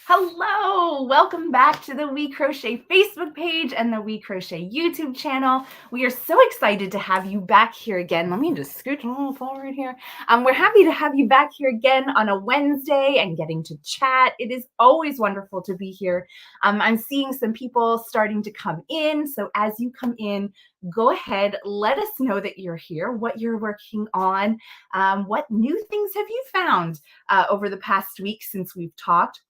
Hello, welcome back to the WeCrochet Facebook page and the WeCrochet YouTube channel. We are so excited to have you back here again. Let me just scoot a little forward here. We're happy to have you back here again on a Wednesday and getting to chat. It is always wonderful to be here. I'm seeing some people starting to come in. So as you come in, go ahead, let us know that you're here, what you're working on, what new things have you found over the past week since we've talked.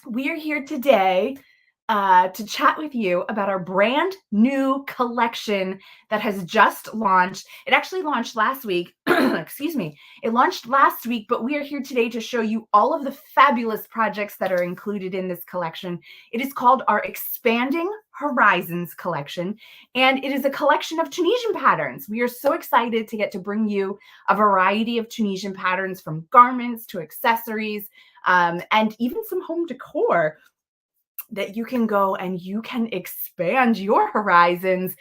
We are here today to chat with you about our brand new collection that has just launched. It actually launched last week. Excuse me. It launched last week, but we are here today to show you all of the fabulous projects that are included in this collection. It is called our Expanding Horizons collection, and it is a collection of Tunisian patterns. We are so excited to get to bring you a variety of Tunisian patterns, from garments to accessories, and even some home decor that you can go and you can expand your horizons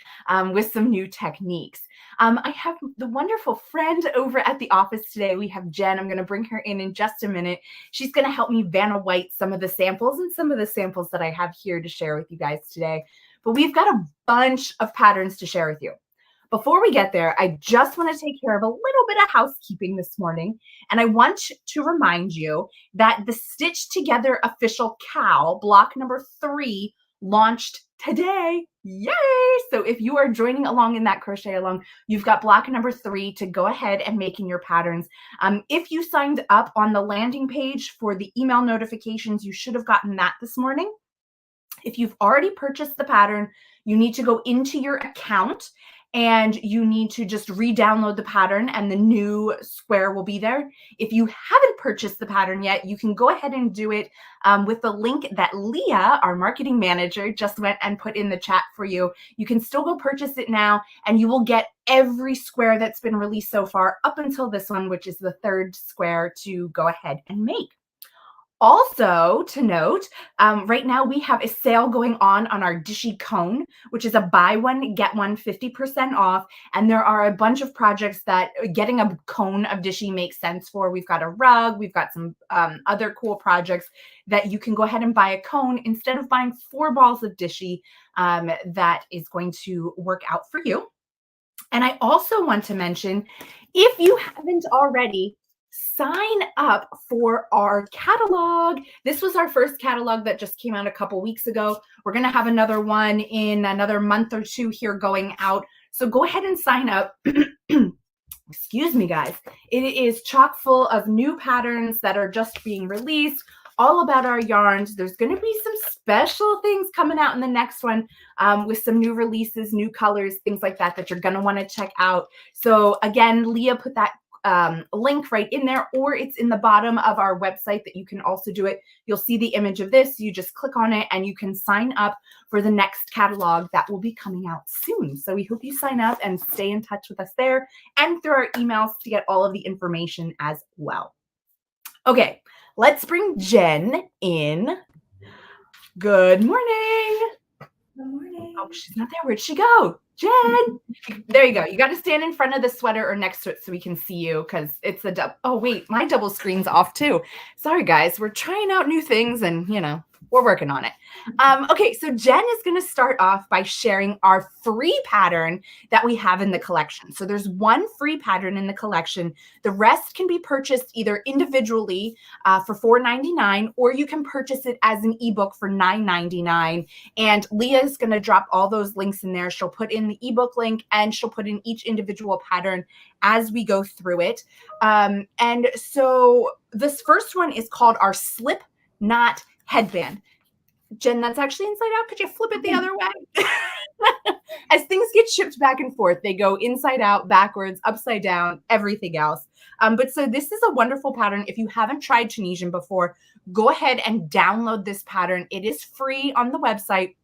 with some new techniques. I have the wonderful friend over at the office today. We have Jen. I'm going to bring her in just a minute. She's going to help me Vanna White some of the samples and some of the samples that I have here to share with you guys today. But we've got a bunch of patterns to share with you. Before we get there, I just want to take care of a little bit of housekeeping this morning. And I want to remind you that the Stitch Together official Cowl, block number 3, launched today. Yay! So if you are joining along in that crochet along, you've got block number 3 to go ahead and make in your patterns. If you signed up on the landing page for the email notifications, you should have gotten that this morning. If you've already purchased the pattern, you need to go into your account and you need to just re-download the pattern and the new square will be there. If you haven't purchased the pattern yet, you can go ahead and do it with the link that Leah, our marketing manager, just went and put in the chat for you. You can still go purchase it now, and you will get every square that's been released so far up until this one, which is the 3rd square to go ahead and make. Also to note, right now we have a sale going on our Dishy Cone, which is a buy one, get one 50% off. And there are a bunch of projects that getting a cone of Dishy makes sense for. We've got a rug, we've got some other cool projects that you can go ahead and buy a cone instead of buying 4 balls of Dishy. That is going to work out for you. And I also want to mention, if you haven't already, sign up for our catalog. This was our first catalog that just came out a couple weeks ago. We're going to have another one in another month or 2 here going out. So go ahead and sign up. Excuse me, guys. It is chock full of new patterns that are just being released, all about our yarns. There's going to be some special things coming out in the next one with some new releases, new colors, things like that that you're going to want to check out. So again, Leah put that link right in there, or it's in the bottom of our website that you can also do it. You'll see the image of this. You just click on it and you can sign up for the next catalog that will be coming out soon. So we hope you sign up and stay in touch with us there and through our emails to get all of the information as well. Okay, let's bring Jen in. Good morning. Good morning. Oh, she's not there. Where'd she go? Jen, there you go. You got to stand in front of the sweater or next to it so we can see you, because it's the double. Oh, wait, my double screen's off too. Sorry, guys. We're trying out new things and, we're working on it. Okay, so Jen is going to start off by sharing our free pattern that we have in the collection. So there's one free pattern in the collection. The rest can be purchased either individually for $4.99, or you can purchase it as an ebook for $9.99. And Leah is going to drop all those links in there. She'll put in the ebook link and she'll put in each individual pattern as we go through it. And so this first one is called our Slip Knot Headband. Jen, that's actually inside out. Could you flip it the other way? As things get shipped back and forth, they go inside out, backwards, upside down, everything else. But so this is a wonderful pattern. If you haven't tried Tunisian before, go ahead and download this pattern. It is free on the website,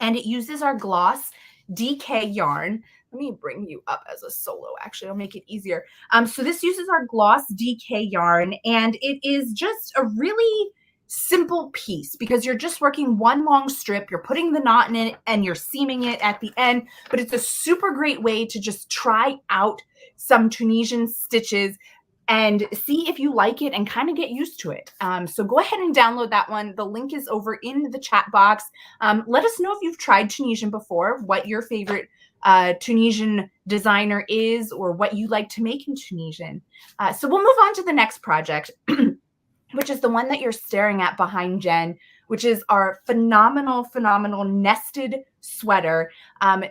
and it uses our gloss DK yarn. Let me bring you up as a solo. Actually, I'll make it easier. So this uses our gloss DK yarn, and it is just a really simple piece because you're just working one long strip. You're putting the knot in it and you're seaming it at the end, but it's a super great way to just try out some Tunisian stitches and see if you like it and kind of get used to it. So go ahead and download that one. The link is over in the chat box. Let us know if you've tried Tunisian before, what your favorite Tunisian designer is, or what you like to make in Tunisian. So we'll move on to the next project, which is the one that you're staring at behind Jen, which is our phenomenal, phenomenal nested sweater.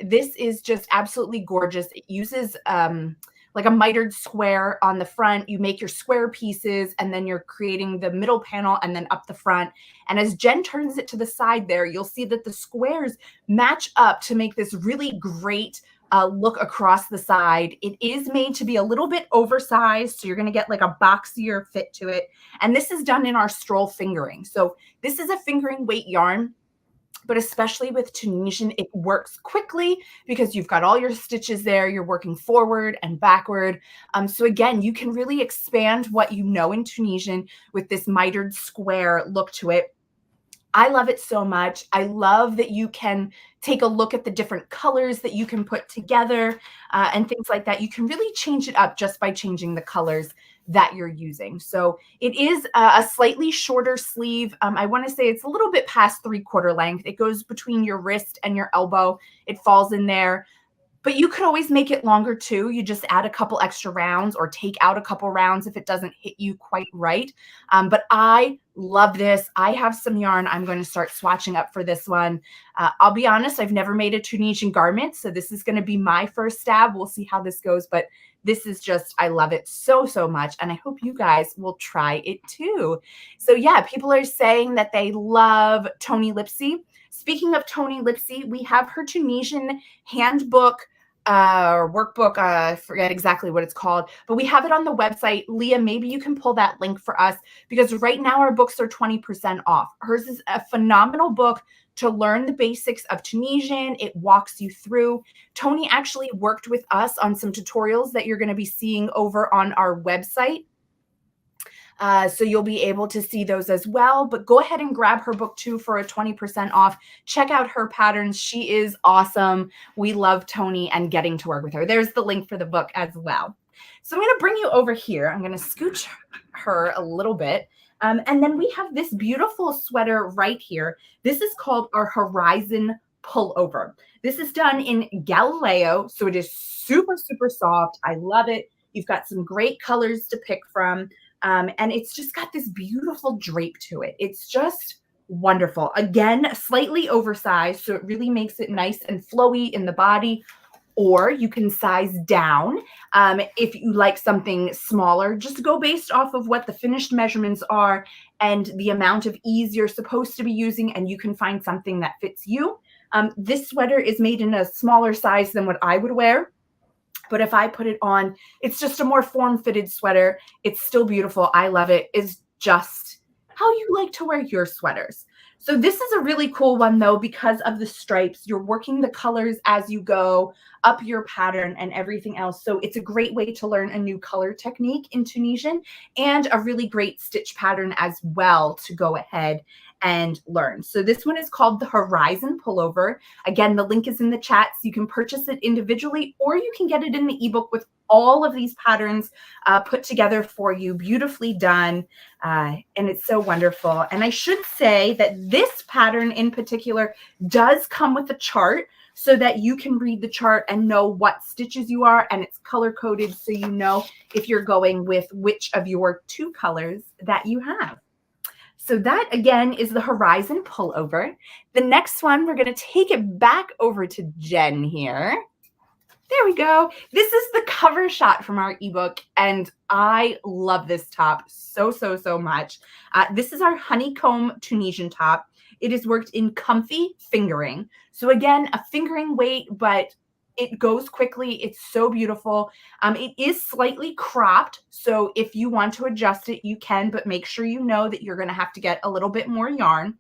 This is just absolutely gorgeous. It uses like a mitered square on the front. You make your square pieces, and then you're creating the middle panel and then up the front. And as Jen turns it to the side there, you'll see that the squares match up to make this really great look across the side. It is made to be a little bit oversized, so you're going to get like a boxier fit to it. And this is done in our stroll fingering. So this is a fingering weight yarn, but especially with Tunisian, it works quickly because you've got all your stitches there. You're working forward and backward. So again, you can really expand what you know in Tunisian with this mitered square look to it. I love it so much. I love that you can take a look at the different colors that you can put together and things like that. You can really change it up just by changing the colors that you're using. So it is a slightly shorter sleeve. I want to say it's a little bit past 3/4 length. It goes between your wrist and your elbow. It falls in there. But you could always make it longer too. You just add a couple extra rounds or take out a couple rounds if it doesn't hit you quite right. But I love this. I have some yarn I'm going to start swatching up for this one. I'll be honest, I've never made a Tunisian garment, so this is going to be my first stab. We'll see how this goes, but this is just, I love it so, so much, and I hope you guys will try it too. So yeah, people are saying that they love Toni Lipsy. Speaking of Toni Lipsy, we have her Tunisian handbook or workbook. I forget exactly what it's called, but we have it on the website. Leah, maybe you can pull that link for us, because right now our books are 20% off. Hers is a phenomenal book to learn the basics of Tunisian. It walks you through. Toni actually worked with us on some tutorials that you're going to be seeing over on our website. So you'll be able to see those as well, but go ahead and grab her book too for a 20% off. Check out her patterns. She is awesome. We love Toni and getting to work with her. There's the link for the book as well. So I'm going to bring you over here. I'm going to scooch her a little bit. And then we have this beautiful sweater right here. This is called our Horizon Pullover. This is done in Galileo, so it is super, super soft. I love it. You've got some great colors to pick from. And it's just got this beautiful drape to it. It's just wonderful. Again, slightly oversized, so it really makes it nice and flowy in the body. Or you can size down if you like something smaller. Just go based off of what the finished measurements are and the amount of ease you're supposed to be using, and you can find something that fits you. This sweater is made in a smaller size than what I would wear. But if I put it on, it's just a more form-fitted sweater. It's still beautiful. I love it. It's just how you like to wear your sweaters. So this is a really cool one, though, because of the stripes. You're working the colors as you go up your pattern and everything else. So it's a great way to learn a new color technique in Tunisian, and a really great stitch pattern as well to go ahead and learn. So this one is called the Horizon Pullover. Again, the link is in the chat, so you can purchase it individually, or you can get it in the ebook with all of these patterns put together for you, beautifully done. And it's so wonderful. And I should say that this pattern in particular does come with a chart, so that you can read the chart and know what stitches you are, and it's color coded, so you know if you're going with which of your two colors that you have. So that, again, is the Horizon Pullover. The next one, we're going to take it back over to Jen here. There we go. This is the cover shot from our ebook, and I love this top so, so, so much. This is our Honeycomb Tunisian top. It is worked in comfy fingering. So again, a fingering weight, but it goes quickly. It's so beautiful. It is slightly cropped, so if you want to adjust it, you can, but make sure you know that you're going to have to get a little bit more yarn.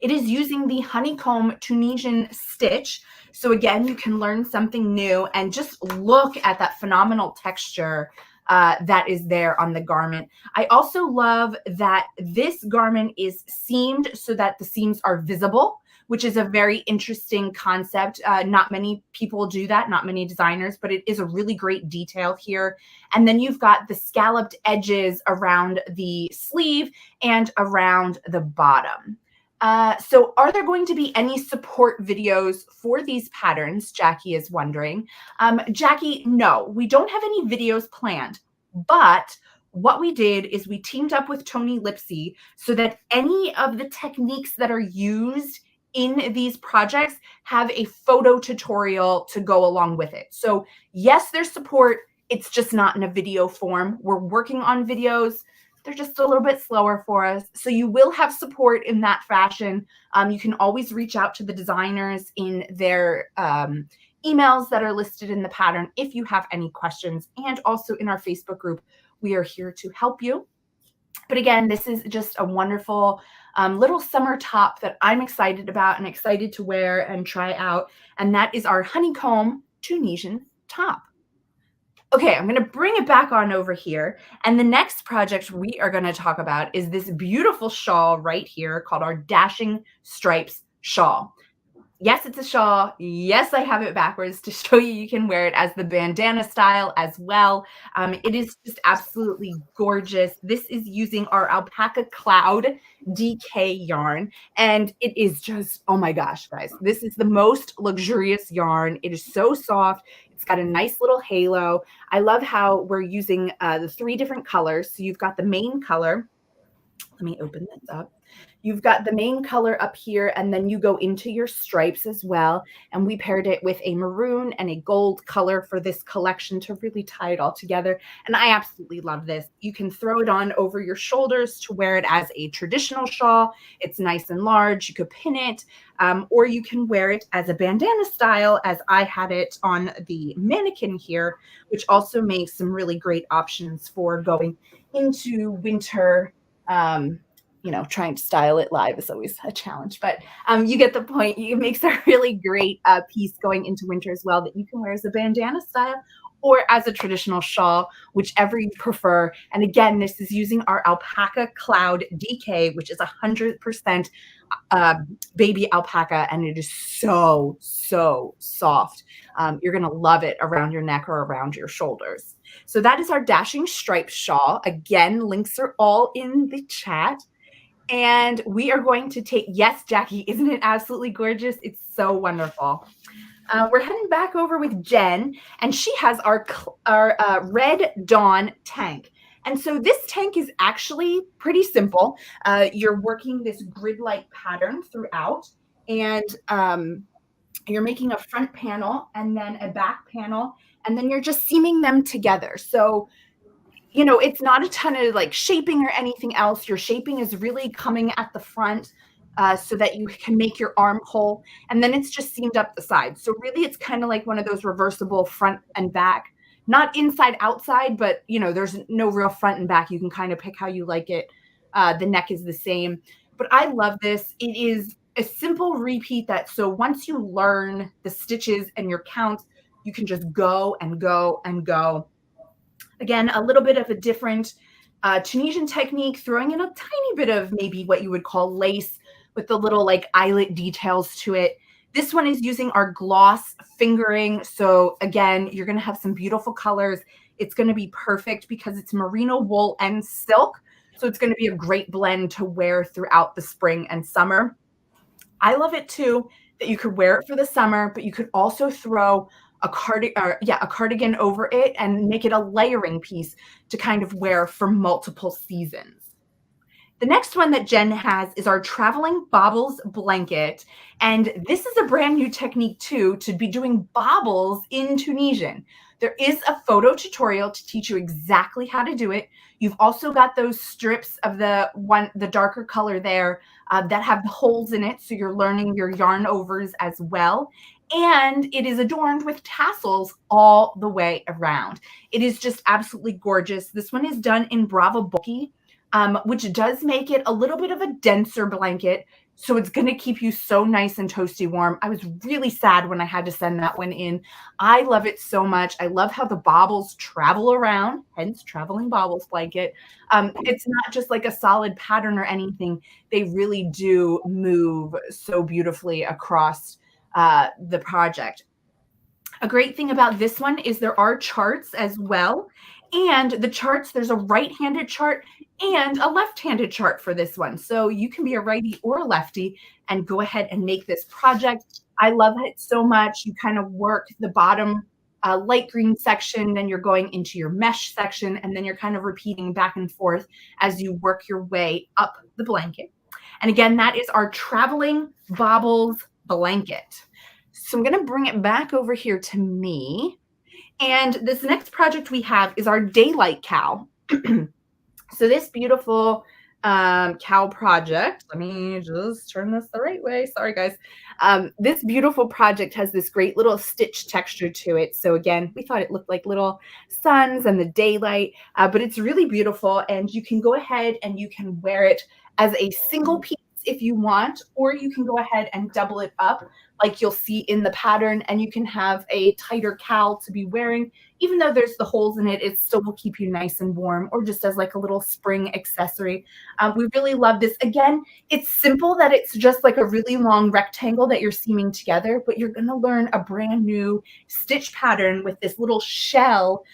It is using the Honeycomb Tunisian stitch. So again, you can learn something new and just look at that phenomenal texture that is there on the garment. I also love that this garment is seamed so that the seams are visible, which is a very interesting concept. Not many people do that, not many designers, but it is a really great detail here. And then you've got the scalloped edges around the sleeve and around the bottom. So are there going to be any support videos for these patterns? Jackie is wondering. Jackie, no, we don't have any videos planned, but what we did is we teamed up with Tony Lipsy so that any of the techniques that are used in these projects have a photo tutorial to go along with it. So yes, there's support. It's just not in a video form. We're working on videos. They're just a little bit slower for us. So you will have support in that fashion. You can always reach out to the designers in their emails that are listed in the pattern if you have any questions. And also in our Facebook group, we are here to help you. But again, this is just a wonderful little summer top that I'm excited about and excited to wear and try out. And that is our Honeycomb Tunisian top. Okay, I'm going to bring it back on over here. And the next project we are going to talk about is this beautiful shawl right here called our Dashing Stripes shawl. Yes, it's a shawl. Yes, I have it backwards to show you can wear it as the bandana style as well. It is just absolutely gorgeous. This is using our Alpaca Cloud DK yarn. And it is just, oh my gosh, guys, this is the most luxurious yarn. It is so soft. It's got a nice little halo. I love how we're using the 3 different colors. So you've got the main color. Let me open this up. You've got the main color up here, and then you go into your stripes as well. And we paired it with a maroon and a gold color for this collection to really tie it all together. And I absolutely love this. You can throw it on over your shoulders to wear it as a traditional shawl. It's nice and large. You could pin it, or you can wear it as a bandana style, as I had it on the mannequin here, which also makes some really great options for going into winter. You know, trying to style it live is always a challenge, but you get the point. It makes a really great piece going into winter as well that you can wear as a bandana style or as a traditional shawl, whichever you prefer. And again, this is using our Alpaca Cloud DK, which is 100% baby alpaca, and it is so, so soft. You're going to love it around your neck or around your shoulders. So that is our Dashing Stripes shawl. Again, links are all in the chat. And we are going to take, yes, Jackie, isn't it absolutely gorgeous? It's so wonderful. We're heading back over with Jen, and she has our Red Dawn tank. And so this tank is actually pretty simple. You're working this grid-like pattern throughout, and you're making a front panel and then a back panel, and then you're just seaming them together. So, you know, it's not a ton of like shaping or anything else. Your shaping is really coming at the front so that you can make your armhole, and then it's just seamed up the sides. So really it's kind of like one of those reversible front and back, not inside outside, but you know, there's no real front and back. You can kind of pick how you like it. The neck is the same, but I love this. It is a simple repeat that, so once you learn the stitches and your counts, you can just go and go and go. Again, a little bit of a different Tunisian technique, throwing in a tiny bit of maybe what you would call lace with the little like eyelet details to it. This one is using our gloss fingering. So again, you're going to have some beautiful colors. It's going to be perfect because it's merino wool and silk. So it's going to be a great blend to wear throughout the spring and summer. I love it too that you could wear it for the summer, but you could also throw a cardigan over it and make it a layering piece to kind of wear for multiple seasons. The next one that Jen has is our traveling bobbles blanket. And this is a brand new technique too, to be doing bobbles in Tunisian. There is a photo tutorial to teach you exactly how to do it. You've also got those strips of the darker color there that have holes in it. So you're learning your yarn overs as well. And it is adorned with tassels all the way around. It is just absolutely gorgeous. This one is done in Bravo Bulky. which does make it a little bit of a denser blanket. So it's going to keep you so nice and toasty warm. I was really sad when I had to send that one in. I love it so much. I love how the bobbles travel around, hence traveling bobbles blanket. It's not just like a solid pattern or anything. They really do move so beautifully across the project. A great thing about this one is there are charts as well. And the charts, there's a right-handed chart and a left-handed chart for this one. So you can be a righty or a lefty and go ahead and make this project. I love it so much. You kind of work the bottom light green section, then you're going into your mesh section, and then you're kind of repeating back and forth as you work your way up the blanket. And again, that is our traveling bobbles blanket. So I'm going to bring it back over here to me. And this next project we have is our daylight cowl. So this beautiful cowl project, let me just turn this the right way. Sorry, guys. This beautiful project has this great little stitch texture to it. So again, we thought it looked like little suns and the daylight, but it's really beautiful. And you can go ahead and you can wear it as a single piece if you want, or you can go ahead and double it up like you'll see in the pattern, and you can have a tighter cowl to be wearing. Even though there's the holes in it, it still will keep you nice and warm, or just as like a little spring accessory. We really love this. Again, it's simple that it's just like a really long rectangle that you're seaming together, but you're gonna learn a brand new stitch pattern with this little shell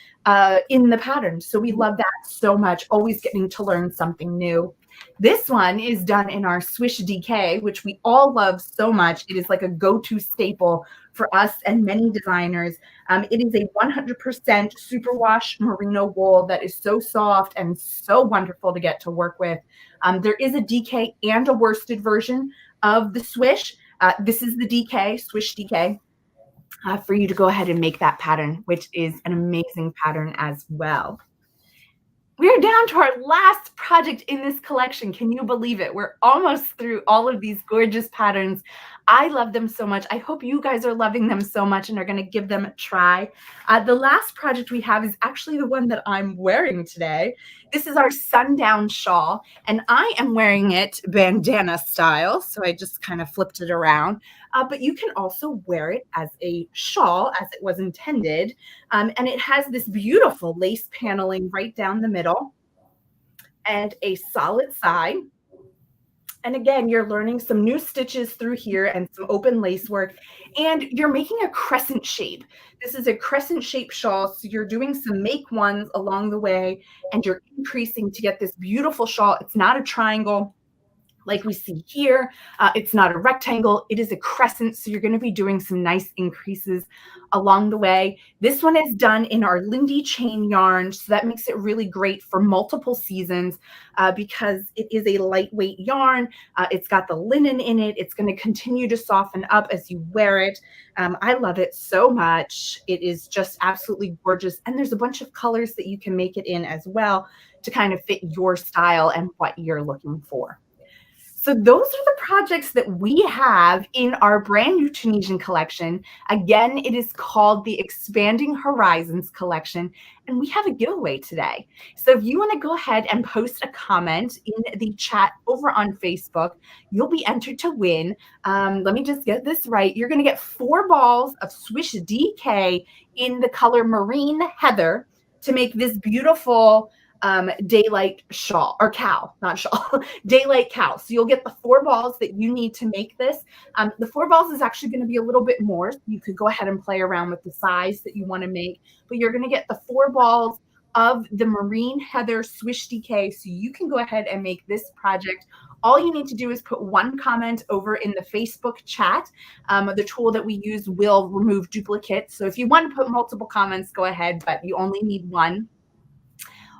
in the pattern. So we love that so much, always getting to learn something new. This one is done in our Swish DK, which we all love so much. It is like a go-to staple for us and many designers. It is a 100% superwash merino wool that is so soft and so wonderful to get to work with. There is a DK and a worsted version of the Swish. This is the DK, Swish DK, for you to go ahead and make that pattern, which is an amazing pattern as well. We are down to our last project in this collection. Can you believe it? We're almost through all of these gorgeous patterns. I love them so much. I hope you guys are loving them so much and are going to give them a try. The last project we have is actually the one that I'm wearing today. This is our sundown shawl, and I am wearing it bandana style. So I just kind of flipped it around. But you can also wear it as a shawl as it was intended. And it has this beautiful lace paneling right down the middle and a solid side. And again, you're learning some new stitches through here and some open lace work, and you're making a crescent shape. This is a crescent shape shawl, so you're doing some make ones along the way, and you're increasing to get this beautiful shawl. It's not a triangle like we see here. It's not a rectangle, it is a crescent, so you're going to be doing some nice increases along the way. This one is done in our Lindy chain yarn, so that makes it really great for multiple seasons because it is a lightweight yarn. It's got the linen in it. It's going to continue to soften up as you wear it. I love it so much. It is just absolutely gorgeous, and there's a bunch of colors that you can make it in as well to kind of fit your style and what you're looking for. So those are the projects that we have in our brand new Tunisian collection. Again, it is called the Expanding Horizons collection, and we have a giveaway today. So if you want to go ahead and post a comment in the chat over on Facebook, you'll be entered to win. Let me just get this right. You're going to get 4 balls of Swish DK in the color Marine Heather to make this beautiful daylight shawl, or cowl, not shawl, daylight cowl. So you'll get the 4 balls that you need to make this. The 4 balls is actually going to be a little bit more. You could go ahead and play around with the size that you want to make, but you're going to get the 4 balls of the Marine Heather Swish DK. So you can go ahead and make this project. All you need to do is put 1 comment over in the Facebook chat. The tool that we use will remove duplicates. So if you want to put multiple comments, go ahead, but you only need 1.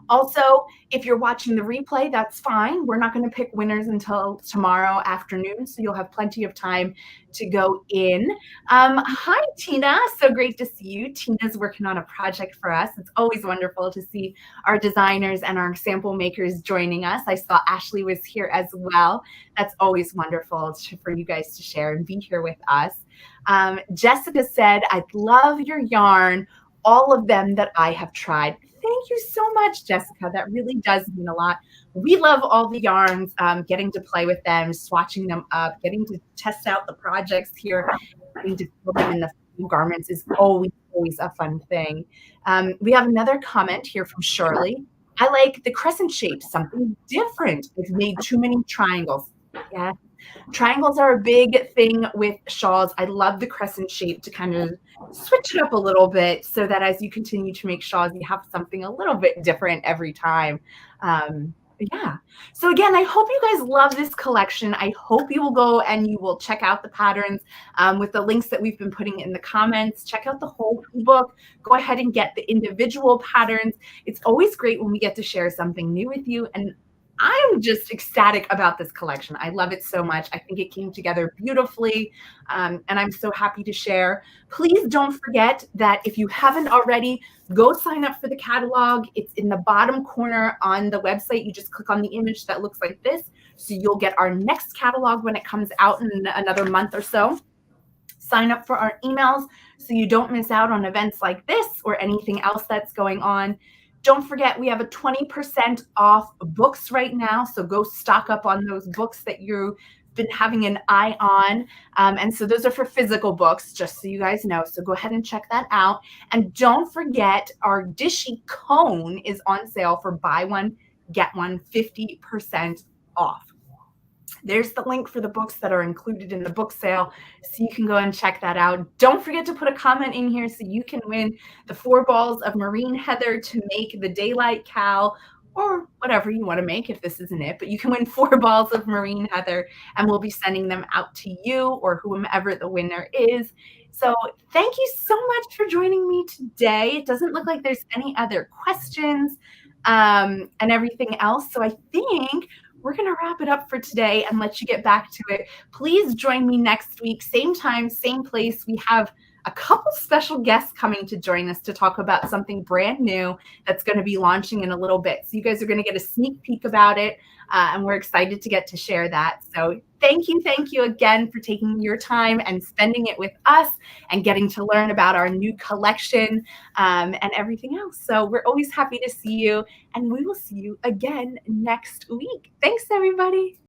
Also, if you're watching the replay, that's fine. We're not going to pick winners until tomorrow afternoon, so you'll have plenty of time to go in. Hi, Tina. So great to see you. Tina's working on a project for us. It's always wonderful to see our designers and our sample makers joining us. I saw Ashley was here as well. That's always wonderful for you guys to share and be here with us. Jessica said, I love your yarn, all of them that I have tried. thank you so much, Jessica. That really does mean a lot. We love all the yarns, getting to play with them, swatching them up, getting to test out the projects here, getting to fill them in the garments is always a fun thing. We have another comment here from Shirley. I like the crescent shape, something different. I've made too many triangles. Yeah, triangles are a big thing with shawls. I love the crescent shape to kind of switch it up a little bit so that as you continue to make shawls, you have something a little bit different every time. Yeah. So again, I hope you guys love this collection. I hope you will go and you will check out the patterns with the links that we've been putting in the comments. Check out the whole ebook. Go ahead and get the individual patterns. It's always great when we get to share something new with you. And I'm just ecstatic about this collection. I love it so much. I think it came together beautifully, and I'm so happy to share. Please don't forget that if you haven't already, go sign up for the catalog. It's in the bottom corner on the website. You just click on the image that looks like this, so you'll get our next catalog when it comes out in another month or so. Sign up for our emails so you don't miss out on events like this or anything else that's going on. Don't forget, we have a 20% off books right now. So go stock up on those books that you've been having an eye on. And so those are for physical books, just so you guys know. So go ahead and check that out. And don't forget, our Dishy cone is on sale for buy one, get one 50% off. There's the link for the books that are included in the book sale, so you can go and check that out. Don't forget to put a comment in here so you can win the 4 balls of marine heather to make the daylight cowl, or whatever you want to make if this isn't it, but you can win 4 balls of marine heather, and we'll be sending them out to you or whomever the winner is. So thank you so much for joining me today. It doesn't look like there's any other questions and everything else, so I think we're going to wrap it up for today and let you get back to it. Please join me next week, same time, same place. We have a couple special guests coming to join us to talk about something brand new that's going to be launching in a little bit. So you guys are going to get a sneak peek about it, and we're excited to get to share that. So thank you again for taking your time and spending it with us and getting to learn about our new collection and everything else. So we're always happy to see you, and we will see you again next week. Thanks, everybody.